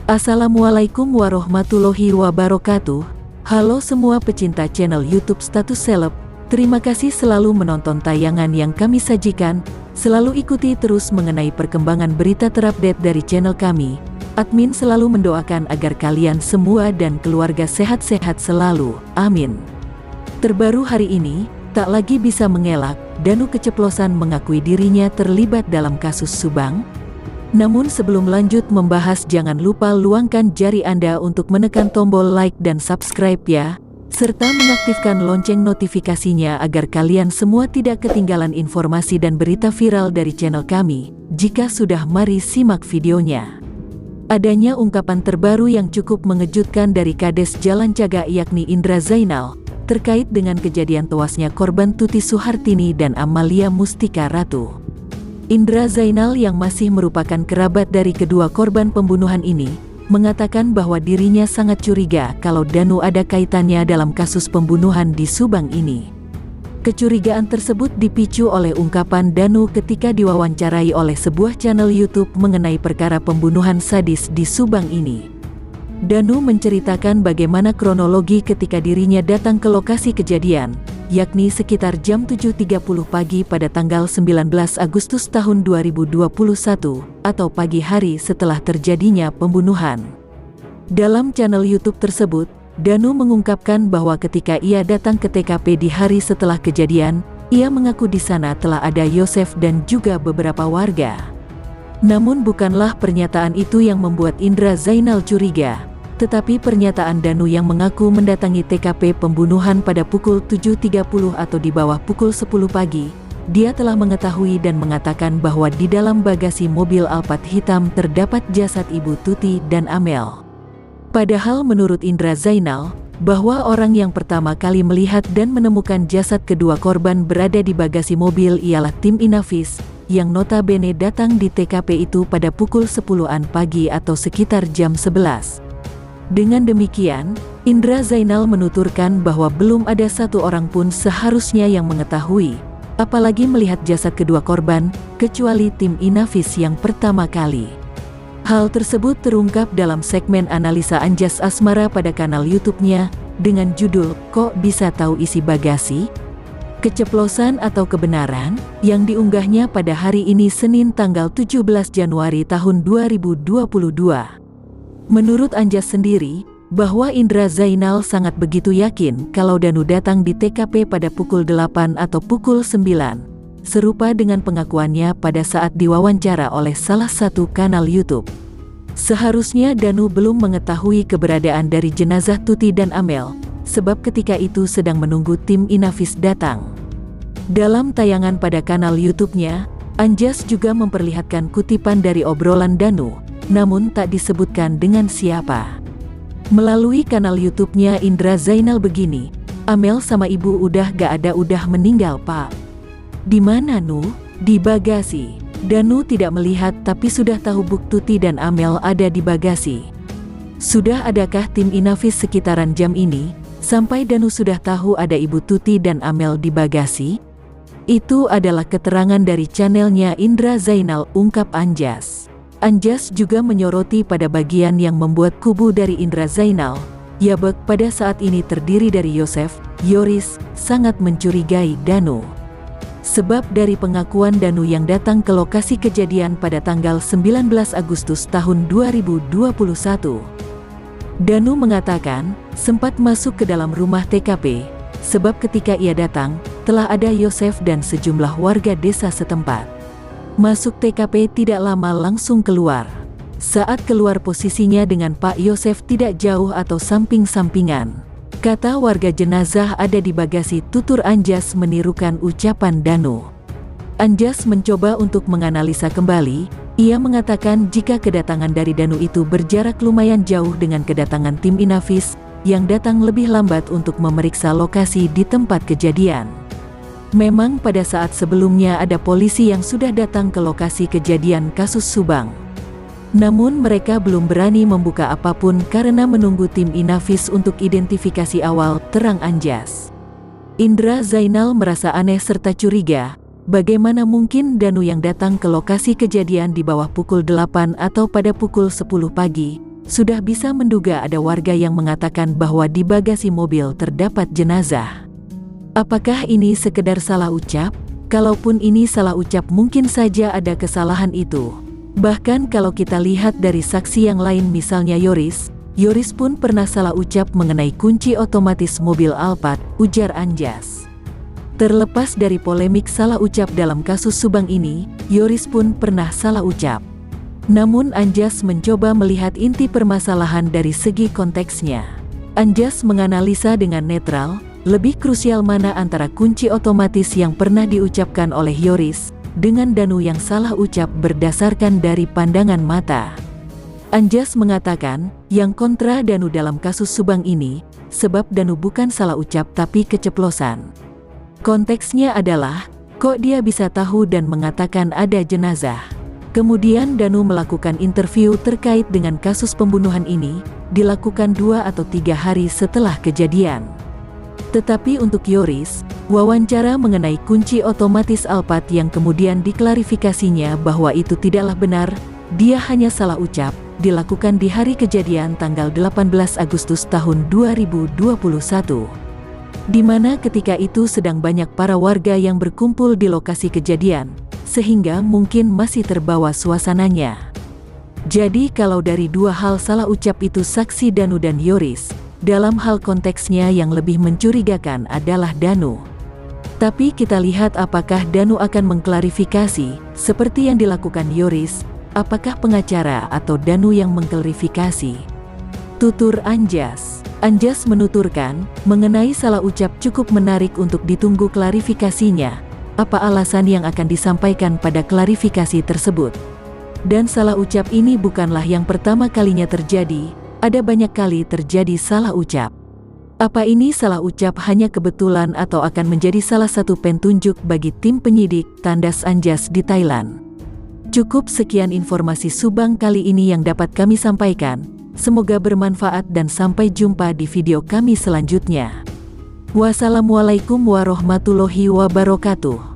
Assalamualaikum warahmatullahi wabarakatuh. Halo semua pecinta channel YouTube Status Seleb. Terima kasih selalu menonton tayangan yang kami sajikan. Selalu ikuti terus mengenai perkembangan berita terupdate dari channel kami. Admin selalu mendoakan agar kalian semua dan keluarga sehat-sehat selalu. Amin. Terbaru hari ini, tak lagi bisa mengelak, Danu keceplosan mengakui dirinya terlibat dalam kasus Subang. Namun sebelum lanjut membahas, jangan lupa luangkan jari Anda untuk menekan tombol like dan subscribe ya, serta mengaktifkan lonceng notifikasinya agar kalian semua tidak ketinggalan informasi dan berita viral dari channel kami. Jika sudah, mari simak videonya. Adanya ungkapan terbaru yang cukup mengejutkan dari Kades Jalan Cagak yakni Indra Zainal, terkait dengan kejadian tewasnya korban Tuti Suhartini dan Amalia Mustika Ratu. Indra Zainal yang masih merupakan kerabat dari kedua korban pembunuhan ini, mengatakan bahwa dirinya sangat curiga kalau Danu ada kaitannya dalam kasus pembunuhan di Subang ini. Kecurigaan tersebut dipicu oleh ungkapan Danu ketika diwawancarai oleh sebuah channel YouTube mengenai perkara pembunuhan sadis di Subang ini. Danu menceritakan bagaimana kronologi ketika dirinya datang ke lokasi kejadian, yakni sekitar jam 7.30 pagi pada tanggal 19 Agustus tahun 2021, atau pagi hari setelah terjadinya pembunuhan. Dalam channel YouTube tersebut, Danu mengungkapkan bahwa ketika ia datang ke TKP di hari setelah kejadian, ia mengaku di sana telah ada Yosef dan juga beberapa warga. Namun bukanlah pernyataan itu yang membuat Indra Zainal curiga, tetapi pernyataan Danu yang mengaku mendatangi TKP pembunuhan pada pukul 7.30 atau di bawah pukul 10 pagi, dia telah mengetahui dan mengatakan bahwa di dalam bagasi mobil Alphard hitam terdapat jasad Ibu Tuti dan Amel. Padahal menurut Indra Zainal, bahwa orang yang pertama kali melihat dan menemukan jasad kedua korban berada di bagasi mobil ialah tim Inafis, yang notabene datang di TKP itu pada pukul 10-an pagi atau sekitar jam 11. Dengan demikian, Indra Zainal menuturkan bahwa belum ada satu orang pun seharusnya yang mengetahui, apalagi melihat jasad kedua korban, kecuali tim Inafis yang pertama kali. Hal tersebut terungkap dalam segmen analisa Anjas Asmara pada kanal YouTube-nya, dengan judul "Kok Bisa Tahu Isi Bagasi?" Keceplosan atau kebenaran, yang diunggahnya pada hari ini Senin tanggal 17 Januari tahun 2022. Menurut Anjas sendiri, bahwa Indra Zainal sangat begitu yakin kalau Danu datang di TKP pada pukul 8 atau pukul 9, serupa dengan pengakuannya pada saat diwawancara oleh salah satu kanal YouTube. Seharusnya Danu belum mengetahui keberadaan dari jenazah Tuti dan Amel, sebab ketika itu sedang menunggu tim Inafis datang. Dalam tayangan pada kanal YouTube-nya, Anjas juga memperlihatkan kutipan dari obrolan Danu, namun tak disebutkan dengan siapa. Melalui kanal YouTube-nya Indra Zainal begini, "Amel sama ibu udah gak ada, udah meninggal pak." "Di mana Nu?" "Di bagasi." Danu tidak melihat tapi sudah tahu Buk Tuti dan Amel ada di bagasi. "Sudah adakah tim Inafis sekitaran jam ini, sampai Danu sudah tahu ada Ibu Tuti dan Amel di bagasi?" Itu adalah keterangan dari channelnya Indra Zainal, ungkap Anjas. Anjas juga menyoroti pada bagian yang membuat kubu dari Indra Zainal, Yabek pada saat ini terdiri dari Yosef, Yoris, sangat mencurigai Danu. Sebab dari pengakuan Danu yang datang ke lokasi kejadian pada tanggal 19 Agustus tahun 2021. Danu mengatakan, sempat masuk ke dalam rumah TKP, sebab ketika ia datang, telah ada Yosef dan sejumlah warga desa setempat. Masuk TKP tidak lama langsung keluar. Saat keluar posisinya dengan Pak Yosef tidak jauh atau samping-sampingan. Kata warga jenazah ada di bagasi, tutur Anjas menirukan ucapan Danu. Anjas mencoba untuk menganalisa kembali. Ia mengatakan jika kedatangan dari Danu itu berjarak lumayan jauh dengan kedatangan tim Inafis, yang datang lebih lambat untuk memeriksa lokasi di tempat kejadian. Memang pada saat sebelumnya ada polisi yang sudah datang ke lokasi kejadian kasus Subang. Namun mereka belum berani membuka apapun karena menunggu tim Inafis untuk identifikasi awal, terang Anjas. Indra Zainal merasa aneh serta curiga, bagaimana mungkin Danu yang datang ke lokasi kejadian di bawah pukul 8 atau pada pukul 10 pagi, sudah bisa menduga ada warga yang mengatakan bahwa di bagasi mobil terdapat jenazah. Apakah ini sekedar salah ucap? Kalaupun ini salah ucap, mungkin saja ada kesalahan itu. Bahkan kalau kita lihat dari saksi yang lain, misalnya Yoris pun pernah salah ucap mengenai kunci otomatis mobil Alphard, ujar Anjas. Terlepas dari polemik salah ucap dalam kasus Subang ini, Yoris pun pernah salah ucap. Namun Anjas mencoba melihat inti permasalahan dari segi konteksnya. Anjas menganalisa dengan netral, lebih krusial mana antara kunci otomatis yang pernah diucapkan oleh Yoris dengan Danu yang salah ucap berdasarkan dari pandangan mata. Anjas mengatakan, yang kontra Danu dalam kasus Subang ini, sebab Danu bukan salah ucap tapi keceplosan. Konteksnya adalah, kok dia bisa tahu dan mengatakan ada jenazah. Kemudian Danu melakukan interview terkait dengan kasus pembunuhan ini, dilakukan 2 atau 3 hari setelah kejadian. Tetapi untuk Yoris, wawancara mengenai kunci otomatis Alphard yang kemudian diklarifikasinya bahwa itu tidaklah benar, dia hanya salah ucap, dilakukan di hari kejadian tanggal 18 Agustus tahun 2021. Di mana ketika itu sedang banyak para warga yang berkumpul di lokasi kejadian, sehingga mungkin masih terbawa suasananya. Jadi kalau dari 2 hal salah ucap itu saksi Danu dan Yoris, dalam hal konteksnya yang lebih mencurigakan adalah Danu. Tapi kita lihat apakah Danu akan mengklarifikasi, seperti yang dilakukan Yoris, apakah pengacara atau Danu yang mengklarifikasi. Tutur Anjas. Anjas menuturkan, mengenai salah ucap cukup menarik untuk ditunggu klarifikasinya, apa alasan yang akan disampaikan pada klarifikasi tersebut. Dan salah ucap ini bukanlah yang pertama kalinya terjadi, ada banyak kali terjadi salah ucap. Apa ini salah ucap hanya kebetulan atau akan menjadi salah satu petunjuk bagi tim penyidik, tandas Anjas di Thailand. Cukup sekian informasi Subang kali ini yang dapat kami sampaikan. Semoga bermanfaat dan sampai jumpa di video kami selanjutnya. Wassalamualaikum warahmatullahi wabarakatuh.